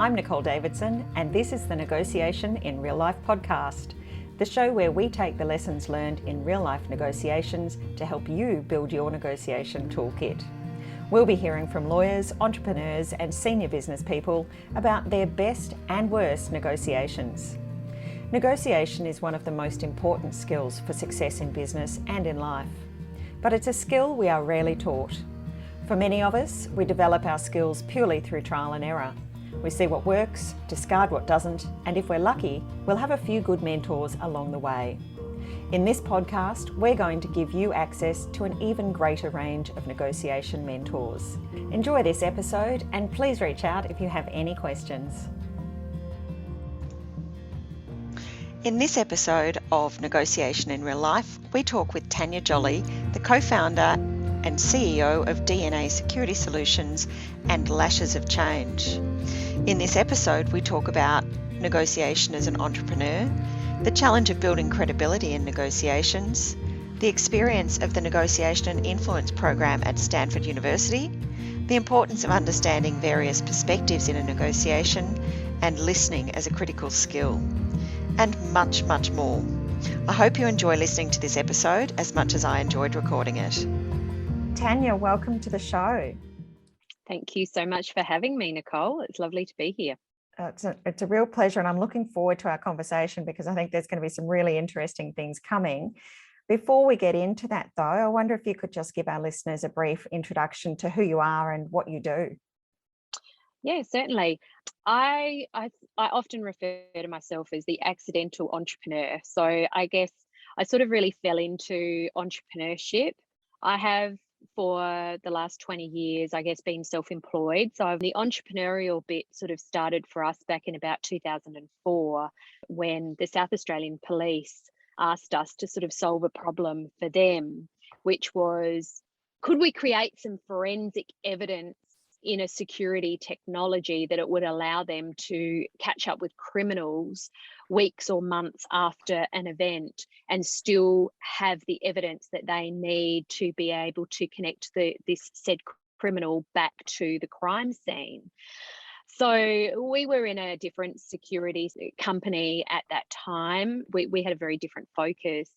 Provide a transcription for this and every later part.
I'm Nicole Davidson, and this is the Negotiation in Real Life podcast, the show where we take the lessons learned in real life negotiations to help you build your negotiation toolkit. We'll be hearing from lawyers, entrepreneurs, and senior business people about their best and worst negotiations. Negotiation is one of the most important skills for success in business and in life, but it's a skill we are rarely taught. For many of us, we develop our skills purely through trial and error. We see what works, discard what doesn't, and if we're lucky, we'll have a few good mentors along the way. In this podcast, we're going to give you access to an even greater range of negotiation mentors. Enjoy this episode, and please reach out if you have any questions. In this episode of Negotiation in Real Life, we talk with Tania Jolley, the co-founder and CEO of DNA Security Solutions and Lashes of Change. In this episode, we talk about negotiation as an entrepreneur, the challenge of building credibility in negotiations, the experience of the Negotiation and Influence program at Stanford University, the importance of understanding various perspectives in a negotiation, and listening as a critical skill, and much, much more. I hope you enjoy listening to this episode as much as I enjoyed recording it. Tania, welcome to the show. Thank you so much for having me, Nicole. It's lovely to be here. It's a real pleasure, and I'm looking forward to our conversation because I think there's going to be some really interesting things coming. Before we get into that, though, I wonder if you could just give our listeners a brief introduction to who you are and what you do. Yeah, certainly. I often refer to myself as the accidental entrepreneur. So I guess I sort of really fell into entrepreneurship. I have for the last 20 years, I guess, been self-employed. So the entrepreneurial bit sort of started for us back in about 2004 when the South Australian Police asked us to sort of solve a problem for them, which was, could we create some forensic evidence in a security technology that it would allow them to catch up with criminals weeks or months after an event and still have the evidence that they need to be able to connect this said criminal back to the crime scene. So we were in a different security company at that time. We had a very different focus,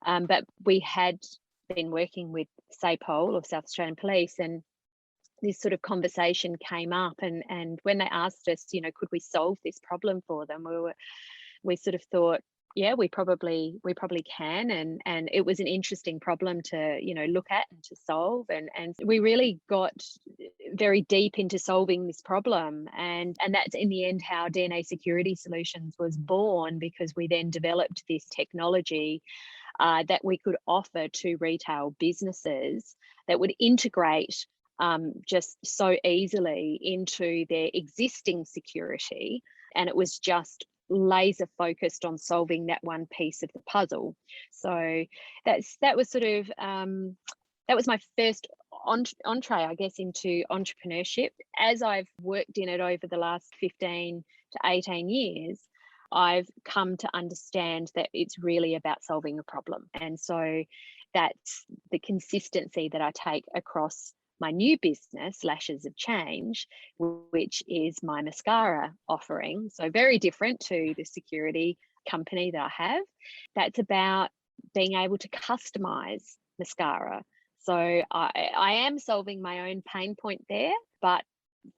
but we had been working with SAPOL, or South Australian Police, and this sort of conversation came up, and when they asked us, could we solve this problem for them, we sort of thought, yeah, we probably can, and it was an interesting problem to look at and to solve, and we really got very deep into solving this problem, and that's in the end how DNA Security Solutions was born, because we then developed this technology that we could offer to retail businesses that would integrate just so easily into their existing security, and it was just laser focused on solving that one piece of the puzzle. So that was sort of that was my first entree, I guess, into entrepreneurship. As I've worked in it over the last 15 to 18 years, I've come to understand that it's really about solving a problem, and so that's the consistency that I take across my new business, Lashes of Change, which is my mascara offering. So very different to the security company that I have. That's about being able to customize mascara. So I am solving my own pain point there, but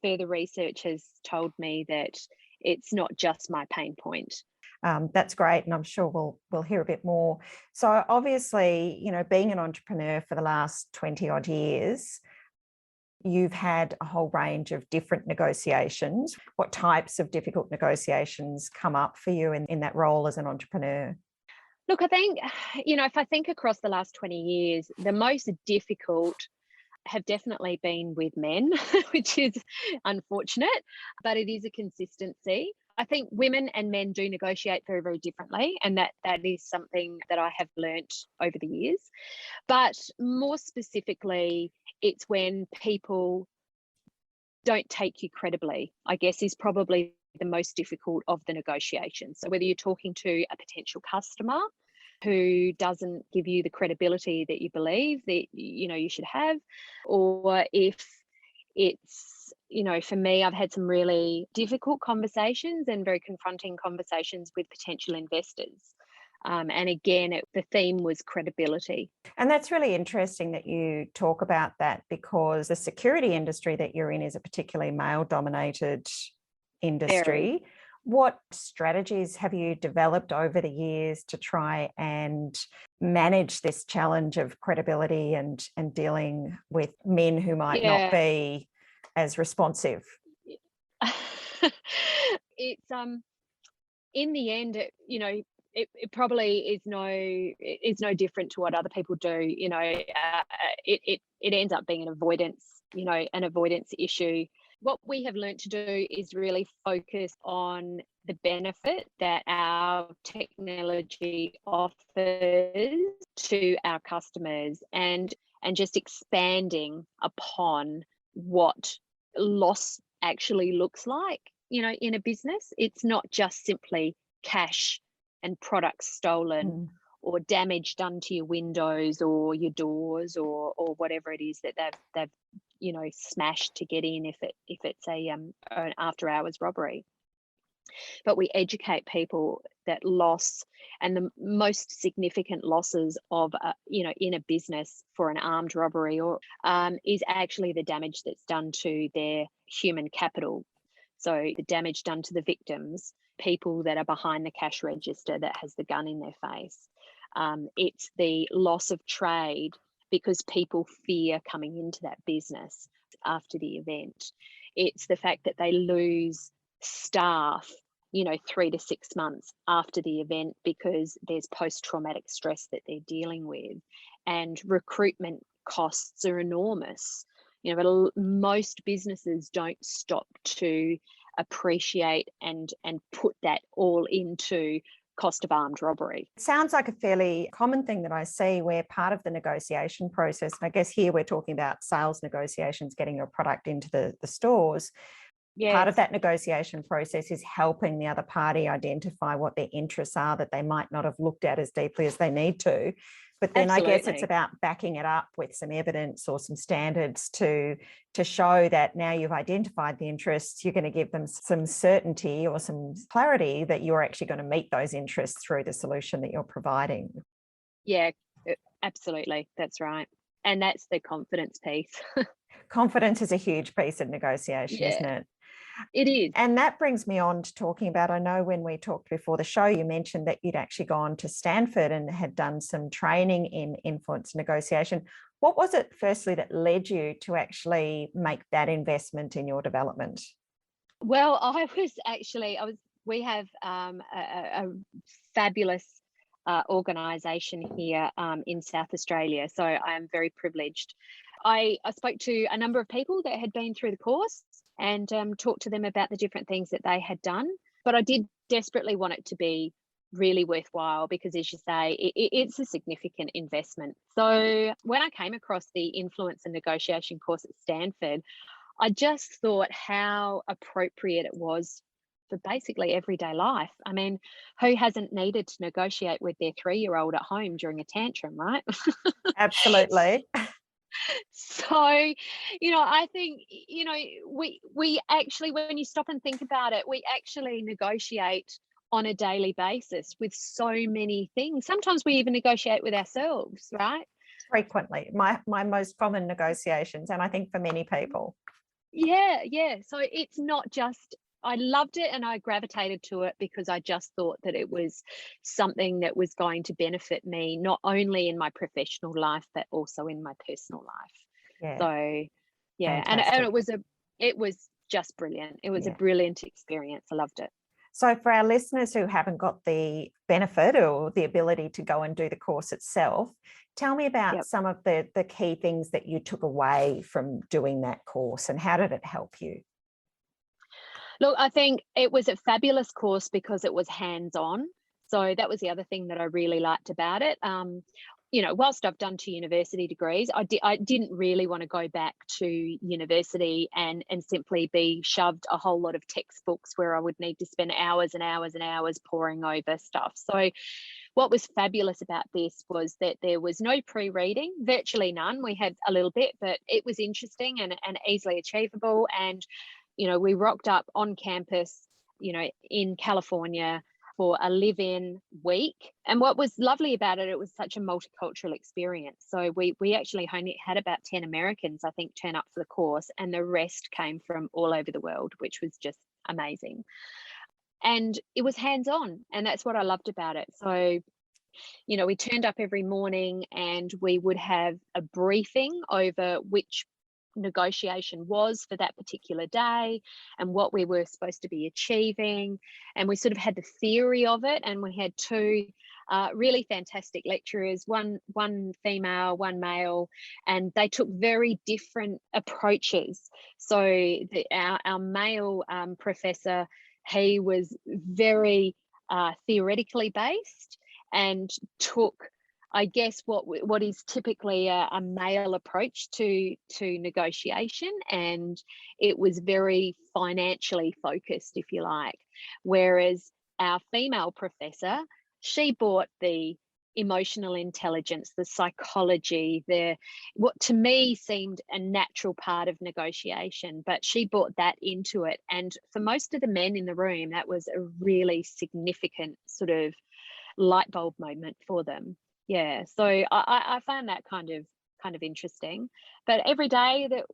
further research has told me that it's not just my pain point. That's great, and I'm sure we'll hear a bit more. So obviously, being an entrepreneur for the last 20 odd years, you've had a whole range of different negotiations. What types of difficult negotiations come up for you in that role as an entrepreneur? Look, I think, if I think across the last 20 years, the most difficult have definitely been with men, which is unfortunate, but it is a consistency. I think women and men do negotiate very, very differently, and that is something that I have learnt over the years. But more specifically, it's when people don't take you credibly, I guess, is probably the most difficult of the negotiations. So whether you're talking to a potential customer who doesn't give you the credibility that you believe that you should have, or if it's for me, I've had some really difficult conversations and very confronting conversations with potential investors. And again, the theme was credibility. And that's really interesting that you talk about that, because the security industry that you're in is a particularly male-dominated industry. Very. What strategies have you developed over the years to try and manage this challenge of credibility and dealing with men who might not be as responsive? It's in the end, it probably is no different to what other people do. It ends up being an avoidance issue. What we have learned to do is really focus on the benefit that our technology offers to our customers, and just expanding upon what loss actually looks like, in a business. It's not just simply cash and products stolen or damage done to your windows or your doors or whatever it is that they've smashed to get in, if it's an after hours robbery. But we educate people that loss, and the most significant losses of in a business for an armed robbery is actually the damage that's done to their human capital. So the damage done to the victims, people that are behind the cash register that has the gun in their face. It's the loss of trade because people fear coming into that business after the event. It's the fact that they lose staff, 3 to 6 months after the event because there's post-traumatic stress that they're dealing with. And recruitment costs are enormous. But most businesses don't stop to appreciate and put that all into cost of armed robbery. It sounds like a fairly common thing that I see, where part of the negotiation process, and I guess here we're talking about sales negotiations, getting your product into the stores. Yes. Part of that negotiation process is helping the other party identify what their interests are that they might not have looked at as deeply as they need to. But then Absolutely. I guess it's about backing it up with some evidence or some standards to show that now you've identified the interests, you're going to give them some certainty or some clarity that you're actually going to meet those interests through the solution that you're providing. Yeah, absolutely. That's right. And that's the confidence piece. Confidence is a huge piece of negotiation, isn't it? It is. And that brings me on to talking about, I know when we talked before the show, you mentioned that you'd actually gone to Stanford and had done some training in influence negotiation. What was it, firstly, that led you to actually make that investment in your development? Well, we have a fabulous organisation here in South Australia. So I am very privileged. I spoke to a number of people that had been through the course and talked to them about the different things that they had done. But I did desperately want it to be really worthwhile because, as you say, it's a significant investment. So when I came across the influence and negotiation course at Stanford, I just thought how appropriate it was for basically everyday life. I mean, who hasn't needed to negotiate with their 3-year-old at home during a tantrum, right? Absolutely. So, I think, we actually, when you stop and think about it, we actually negotiate on a daily basis with so many things. Sometimes we even negotiate with ourselves, right? Frequently. My most common negotiations, and I think for many people. Yeah. So it's not just, I loved it and I gravitated to it because I just thought that it was something that was going to benefit me, not only in my professional life, but also in my personal life. Yeah. So, yeah. And it was just brilliant. It was a brilliant experience. I loved it. So for our listeners who haven't got the benefit or the ability to go and do the course itself, tell me about some of the key things that you took away from doing that course, and how did it help you? Look, I think it was a fabulous course because it was hands-on. So that was the other thing that I really liked about it. Whilst I've done 2 university degrees, I didn't really want to go back to university and simply be shoved a whole lot of textbooks where I would need to spend hours and hours and hours poring over stuff. So what was fabulous about this was that there was no pre-reading, virtually none. We had a little bit, but it was interesting and easily achievable. And, we rocked up on campus, in California for a live-in week. And what was lovely about it, it was such a multicultural experience. So we actually only had about 10 Americans, I think, turn up for the course, and the rest came from all over the world, which was just amazing. And it was hands-on, and that's what I loved about it. So, we turned up every morning and we would have a briefing over which negotiation was for that particular day and what we were supposed to be achieving. And we sort of had the theory of it, and we had two really fantastic lecturers, one female, one male, and they took very different approaches. So our male professor, he was very theoretically based and took, I guess, what is typically a male approach to negotiation, and it was very financially focused, if you like. Whereas our female professor, she brought the emotional intelligence, the psychology, what to me seemed a natural part of negotiation, but she brought that into it. And for most of the men in the room, that was a really significant sort of light bulb moment for them. Yeah, so I found that kind of interesting. But every day that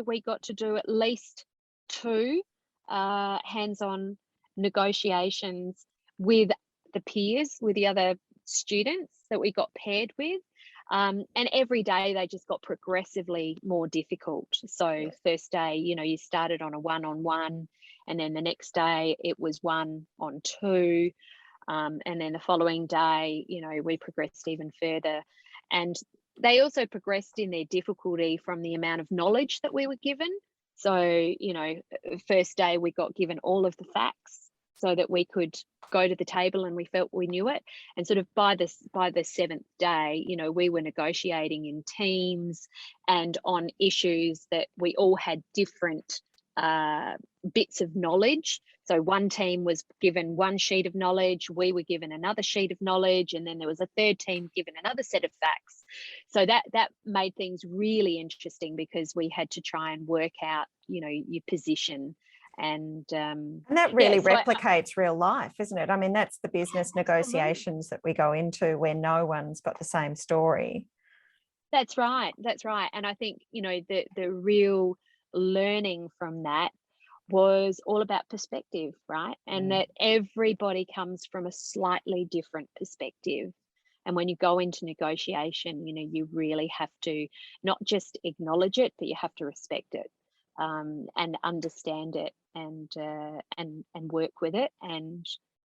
we got to do at least two hands-on negotiations with the peers, with the other students that we got paired with, and every day they just got progressively more difficult. So first day, you started on a one-on-one, and then the next day it was 1-on-2. And then the following day, we progressed even further. And they also progressed in their difficulty from the amount of knowledge that we were given. So, first day we got given all of the facts so that we could go to the table and we felt we knew it. And sort of by the seventh day, we were negotiating in teams and on issues that we all had different bits of knowledge. So one team was given one sheet of knowledge, we were given another sheet of knowledge, and then there was a third team given another set of facts. So that made things really interesting because we had to try and work out, your position. And that really replicates real life, isn't it? I mean, that's the business negotiations that we go into where no one's got the same story. That's right. And I think, the real learning from that was all about perspective, right? And that everybody comes from a slightly different perspective. And when you go into negotiation, you really have to not just acknowledge it, but you have to respect it, and understand it, and work with it. And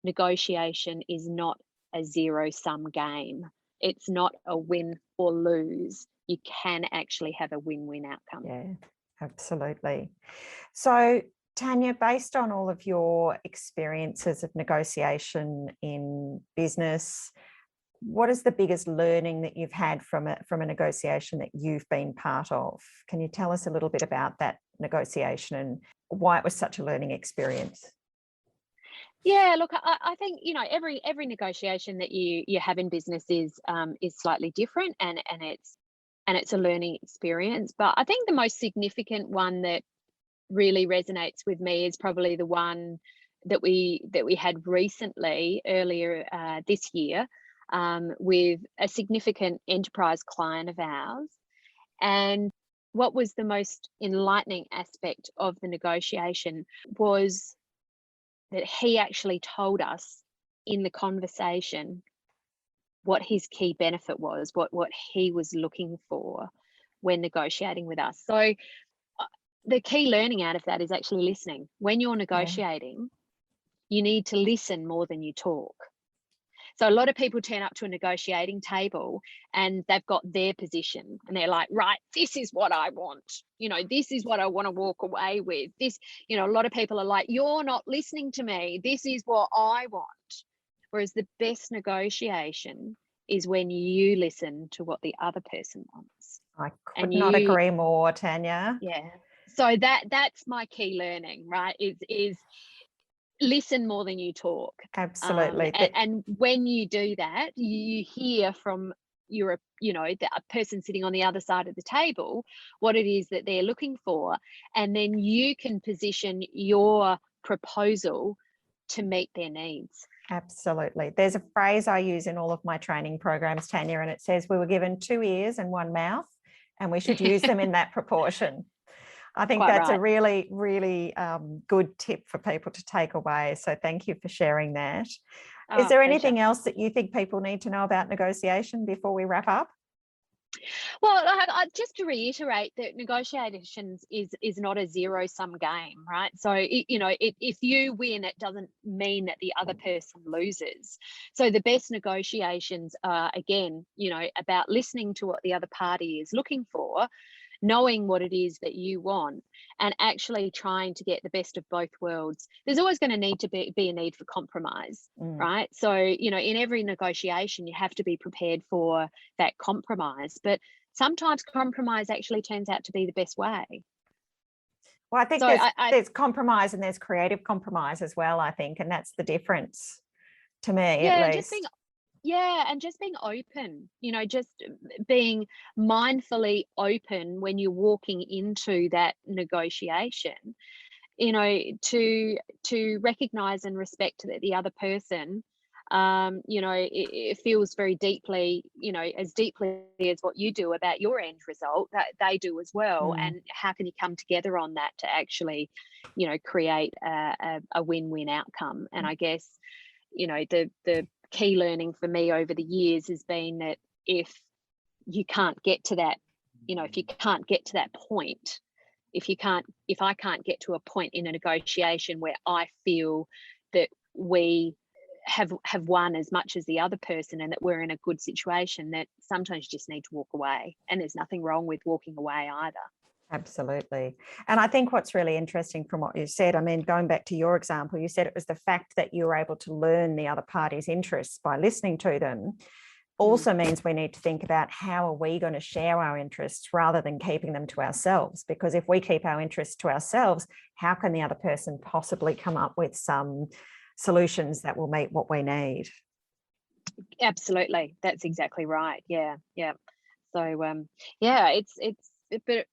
negotiation is not a zero-sum game. It's not a win or lose. You can actually have a win-win outcome. Yeah, absolutely. So, Tania, based on all of your experiences of negotiation in business, what is the biggest learning that you've had from a negotiation that you've been part of? Can you tell us a little bit about that negotiation and why it was such a learning experience? Yeah, look, I think every negotiation that you have in business is slightly different, and it's a learning experience. But I think the most significant one that really resonates with me is probably the one that we had recently, earlier this year, with a significant enterprise client of ours. And what was the most enlightening aspect of the negotiation was that he actually told us in the conversation what his key benefit was, what he was looking for when negotiating with us. So the key learning out of that is actually listening. When you're negotiating, you need to listen more than you talk. So a lot of people turn up to a negotiating table and they've got their position and they're like, right, this is what I want. This is what I want to walk away with. This, a lot of people are like, you're not listening to me. This is what I want. Whereas the best negotiation is when you listen to what the other person wants. I could not agree more, Tania. Yeah. So that's my key learning, right? Is listen more than you talk. Absolutely. And when you do that, you hear from the person sitting on the other side of the table what it is that they're looking for, and then you can position your proposal to meet their needs. Absolutely. There's a phrase I use in all of my training programs, Tania, and it says we were given 2 ears and 1 mouth, and we should use them in that proportion. I think Quite that's right. a really, really good tip for people to take away. So thank you for sharing that. Is there anything else that you think people need to know about negotiation before we wrap up? Well, just to reiterate that negotiations is not a zero-sum game, right? So, if you win, it doesn't mean that the other person loses. So the best negotiations are, again, about listening to what the other party is looking for, knowing what it is that you want, and actually trying to get the best of both worlds. There's always going to need to be a need for compromise, right? So, in every negotiation, you have to be prepared for that compromise. But sometimes compromise actually turns out to be the best way. Well, I think there's compromise and there's creative compromise as well, I think, and that's the difference to me, at least. And just being open, just being mindfully open when you're walking into that negotiation, to recognize and respect that the other person, it feels very deeply, as deeply as what you do about your end result, that they do as well. And how can you come together on that to actually, create a win-win outcome? And I guess, the key learning for me over the years has been that if you can't get to that, if you can't get to that point, if I can't get to a point in a negotiation where I feel that we have won as much as the other person and that we're in a good situation, that sometimes you just need to walk away, and there's nothing wrong with walking away either. Absolutely. And I think what's really interesting from what you said, I mean, going back to your example, you said it was the fact that you were able to learn the other party's interests by listening to them also means we need to think about how are we going to share our interests rather than keeping them to ourselves. Because if we keep our interests to ourselves, how can the other person possibly come up with some solutions that will meet what we need? Absolutely. That's exactly right. Yeah. So, but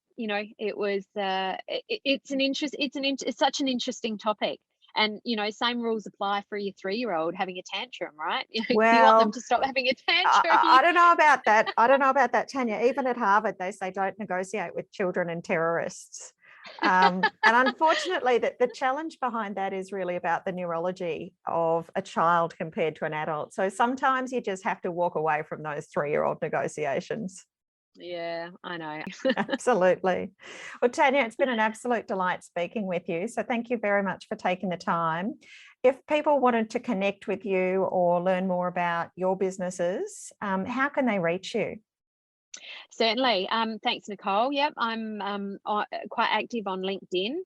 it's such an interesting topic. And, same rules apply for your 3-year-old having a tantrum, right? Well, you want them to stop having a tantrum. I don't know about that. I don't know about that, Tania. Even at Harvard, they say don't negotiate with children and terrorists. And unfortunately, the challenge behind that is really about the neurology of a child compared to an adult. So sometimes you just have to walk away from those 3-year-old negotiations. Yeah, I know. Absolutely. Well, Tania, it's been an absolute delight speaking with you. So thank you very much for taking the time. If people wanted to connect with you or learn more about your businesses, how can they reach you? Certainly. Thanks, Nicole. Yep, I'm quite active on LinkedIn.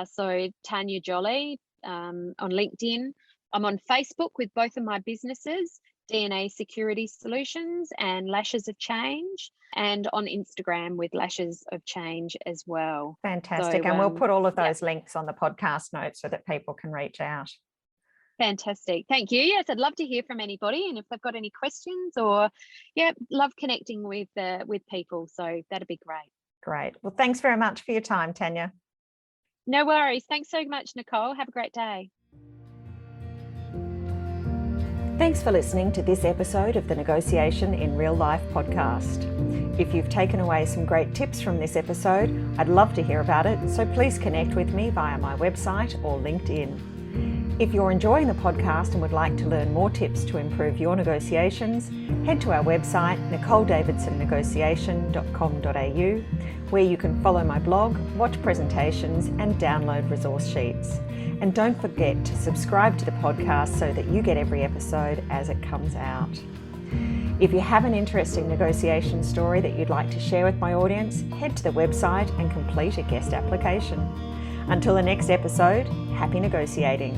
So Tania Jolley on LinkedIn. I'm on Facebook with both of my businesses, DNA Security Solutions and Lashes of Change, and on Instagram with Lashes of Change as well. Fantastic. So, and we'll put all of those links on the podcast notes so that people can reach out. Fantastic. Thank you. Yes, I'd love to hear from anybody, and if they've got any questions or, love connecting with people. So that'd be great. Great. Well, thanks very much for your time, Tania. No worries. Thanks so much, Nicole. Have a great day. Thanks for listening to this episode of the Negotiation in Real Life podcast. If you've taken away some great tips from this episode, I'd love to hear about it, so please connect with me via my website or LinkedIn. If you're enjoying the podcast and would like to learn more tips to improve your negotiations, head to our website, nicoledavidsonnegotiation.com.au, where you can follow my blog, watch presentations and download resource sheets. And don't forget to subscribe to the podcast so that you get every episode as it comes out. If you have an interesting negotiation story that you'd like to share with my audience, head to the website and complete a guest application. Until the next episode, happy negotiating.